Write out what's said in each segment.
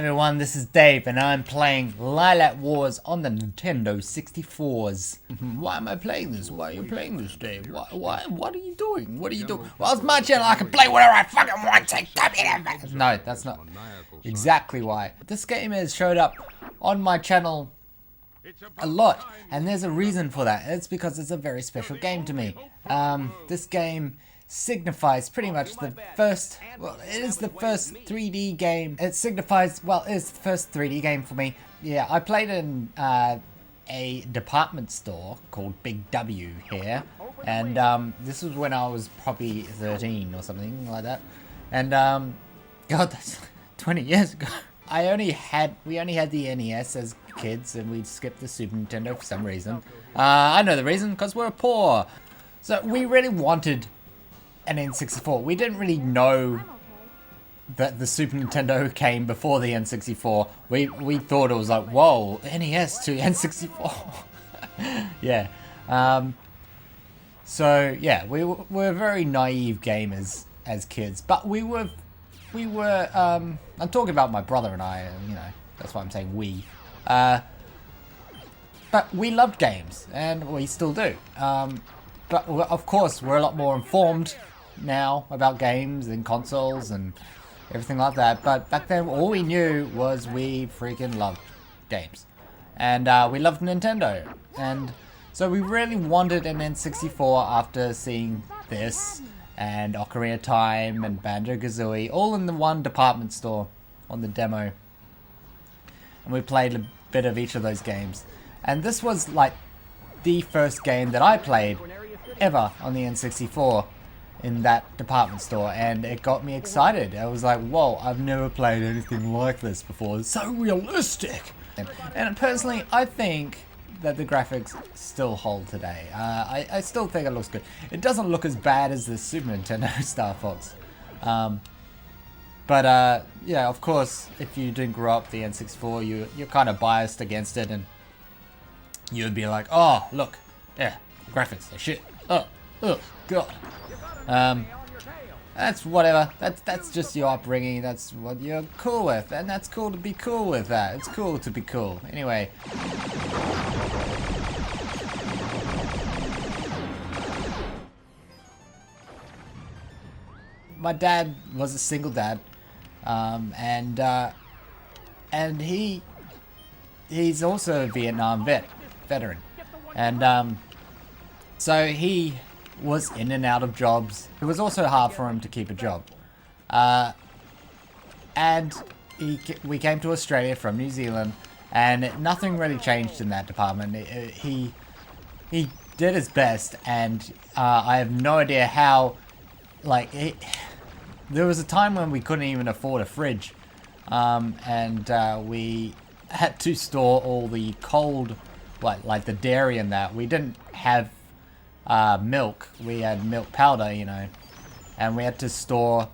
everyone, this is Dave and I'm playing Lilac Wars on the Nintendo 64s. Why am I playing this? Why are you playing this, Dave? What are you doing? What are you doing? Well, it's my channel, I can play whatever I fucking want. No, that's not exactly why. This game has showed up on my channel a lot, and there's a reason for that. It's because it's a very special game to me. This game signifies pretty much the first, well, it is the first 3D game. It signifies, well, it's the first 3D game for me. Yeah, I played in a department store called Big W here, and this was when I was probably 13 or something like that. And God, that's 20 years ago. We only had the NES as kids, and we'd skip the Super Nintendo for some reason. I know the reason, because we're poor. So we really wanted an N64. We didn't really know that the Super Nintendo came before the N64. We thought it was like, whoa, NES to N64. Yeah. So yeah, we were very naive gamers as kids, but we were. I'm talking about my brother and I. You know, that's why I'm saying we. But we loved games, and we still do. But of course, we're a lot more informed now about games and consoles and everything like that. But back then, all we knew was we freaking loved games, and we loved Nintendo. And so we really wanted an N64 after seeing this and Ocarina of Time and Banjo-Kazooie, all in the one department store on the demo. And we played a bit of each of those games. And this was like the first game that I played ever on the N64 in that department store, and it got me excited. I was like, whoa, I've never played anything like this before. It's so realistic. And personally, I think that the graphics still hold today. I still think it looks good. It doesn't look as bad as the Super Nintendo Star Fox. But yeah, of course, if you didn't grow up the N64, you're kind of biased against it, and you'd be like, oh, look, yeah, graphics, they're shit. Oh, God. That's whatever. That's just your upbringing. That's what you're cool with, and that's cool to be cool with that. It's cool to be cool. Anyway. My dad was a single dad, and he's also a Vietnam veteran, and so he was in and out of jobs. It was also hard for him to keep a job, and we came to Australia from New Zealand, and nothing really changed in that department. He did his best, and I have no idea how. There was a time when we couldn't even afford a fridge, and we had to store all the cold, like the dairy and that. We didn't have milk. We had milk powder, you know, and we had to store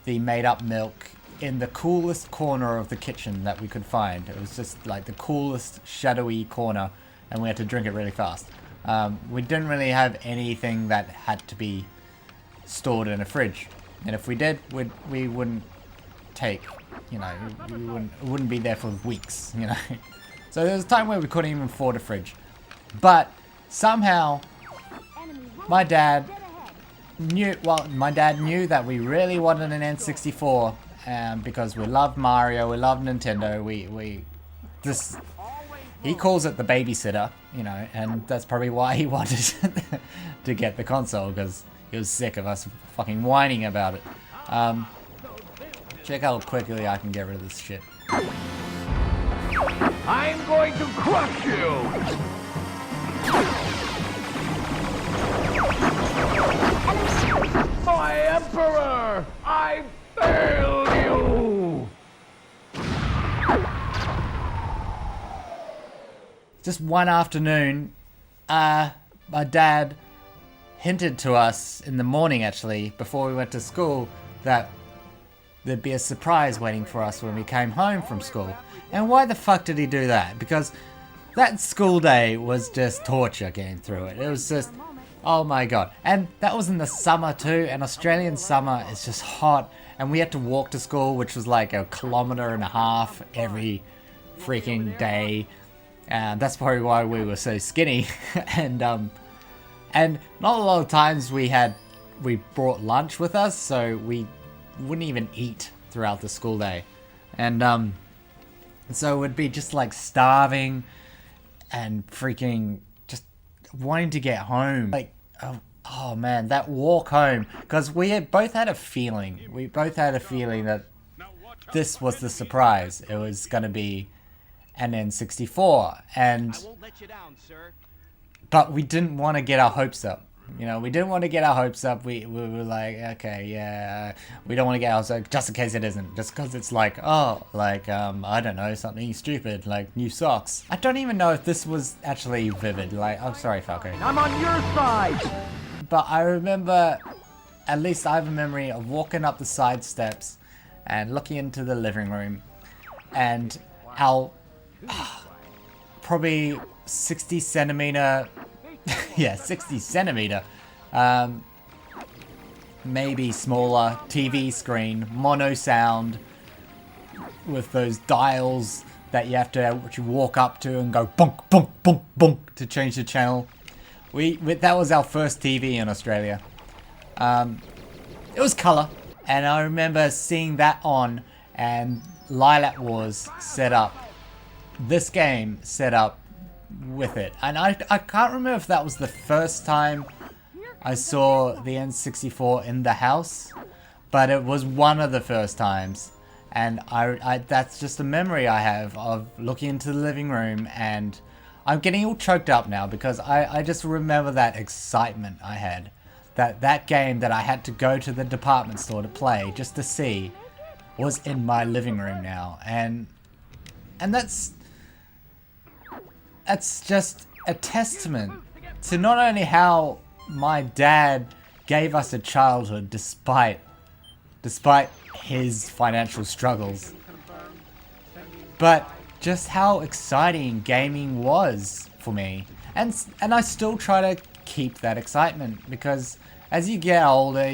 the made-up milk in the coolest corner of the kitchen that we could find. It was just like the coolest, shadowy corner, and we had to drink it really fast. We didn't really have anything that had to be stored in a fridge. And if we did, we wouldn't take, you know, it wouldn't be there for weeks, you know. So there was a time where we couldn't even afford a fridge. But somehow, my dad knew that we really wanted an N64, because we loved Mario, we loved Nintendo, he calls it the babysitter, you know, and that's probably why he wanted to get the console, because he was sick of us fucking whining about it. Check how quickly I can get rid of this shit. I'm going to crush you! My Emperor! I failed you! Just one afternoon, my dad hinted to us in the morning, actually, before we went to school, that there'd be a surprise waiting for us when we came home from school. And why the fuck did he do that? Because that school day was just torture getting through it. It was just, oh my God. And that was in the summer too, and Australian summer is just hot, and we had to walk to school, which was like 1.5 kilometers every freaking day. And that's probably why we were so skinny. and not a lot of times we brought lunch with us, so we wouldn't even eat throughout the school day. And so it would be just like starving and freaking just wanting to get home. Like, oh man, that walk home. Because we both had a feeling. We both had a feeling that this was the surprise. It was going to be an N64. And but we didn't want to get our hopes up. You know, we didn't want to get our hopes up. We were like, okay, yeah, we don't want to get our hopes up just in case it isn't. Just because it's like, oh, like, I don't know, something stupid, like new socks. I don't even know if this was actually vivid. Like, oh, sorry, Falco. I'm on your side. But I remember, at least I have a memory of walking up the side steps and looking into the living room. And our probably 60 centimeter... yeah, 60 centimeter, maybe smaller TV screen, mono sound with those dials that you have to walk up to and go bunk, bunk, bunk, bunk to change the channel. That was our first TV in Australia. It was color, and I remember seeing that on, and Lilac Wars set up, this game set up with it. And I can't remember if that was the first time I saw the N64 in the house, but it was one of the first times. And I that's just a memory I have of looking into the living room, and I'm getting all choked up now because I just remember that excitement I had. That game that I had to go to the department store to play just to see was in my living room now. And that's just a testament to not only how my dad gave us a childhood despite his financial struggles, but just how exciting gaming was for me. And I still try to keep that excitement, because as you get older,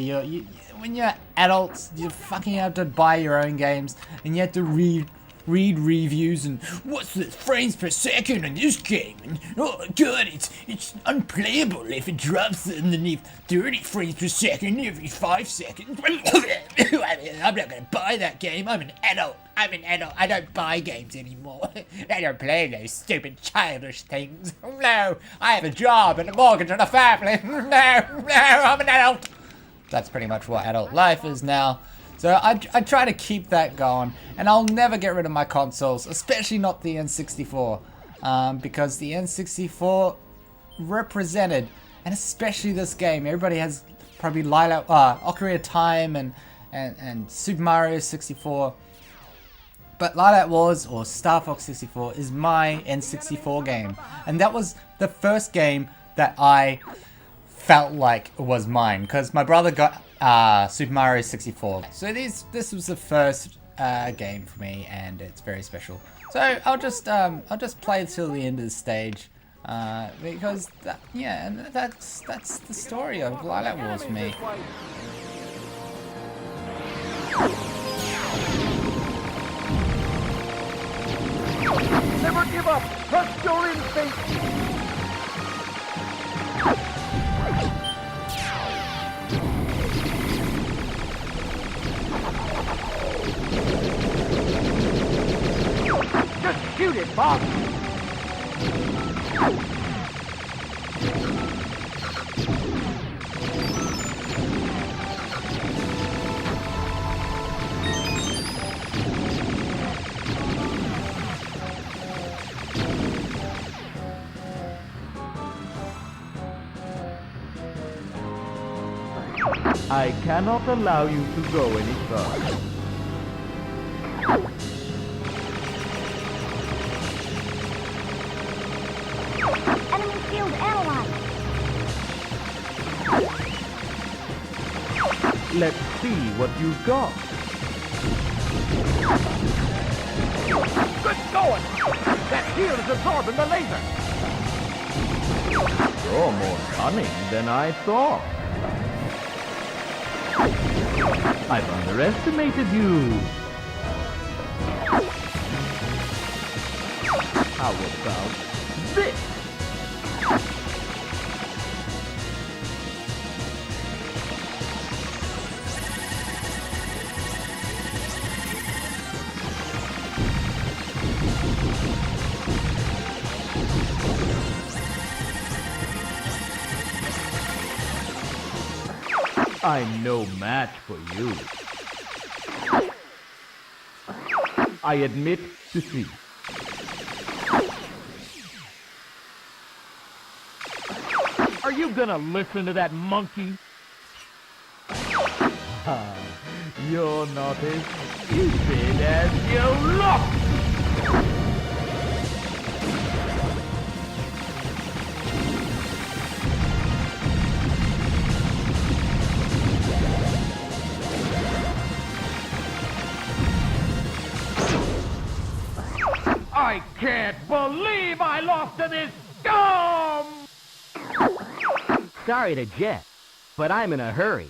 when you're adults, you fucking have to buy your own games, and you have to read reviews and what's the frames per second in this game, and oh god, it's unplayable if it drops underneath 30 frames per second every 5 seconds. I'm not gonna buy that game. I'm an adult. I don't buy games anymore. I don't play those stupid childish things. No, I have a job and a mortgage and a family. No, I'm an adult. That's pretty much what adult life is now. So I try to keep that going, and I'll never get rid of my consoles, especially not the N64, because the N64 represented, and especially this game, everybody has probably Ocarina of Time and Super Mario 64, but Lilac Wars or Star Fox 64 is my N64 game, and that was the first game that I felt like it was mine, because my brother got Super Mario 64. So this was the first game for me, and it's very special. So I'll just play till the end of the stage, because that's the story of Lilac Wars for me. Never give up. Trust your instinct. Just shoot it, Bob! I cannot allow you to go any further. Enemy field analyzed. Let's see what you've got. Good going! That shield is absorbing the laser! You're more cunning than I thought. I've underestimated you. How about this? I'm no match for you. I admit defeat. Are you gonna listen to that monkey? You're not as stupid as you look! I can't believe I lost to this scum! Sorry to jet, but I'm in a hurry.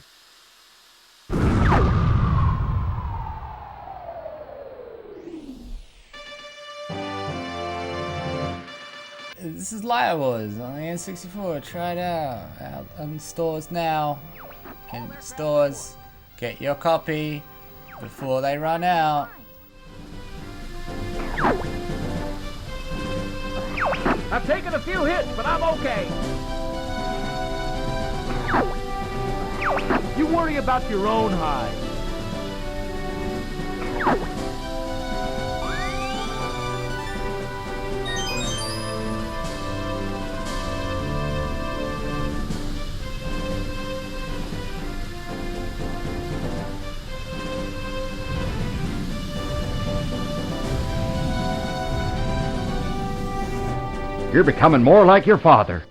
This is Light Wars on the N64. Try it out. Out on stores now. In stores. Get your copy before they run out. I've taken a few hits, but I'm okay. You worry about your own hide. You're becoming more like your father.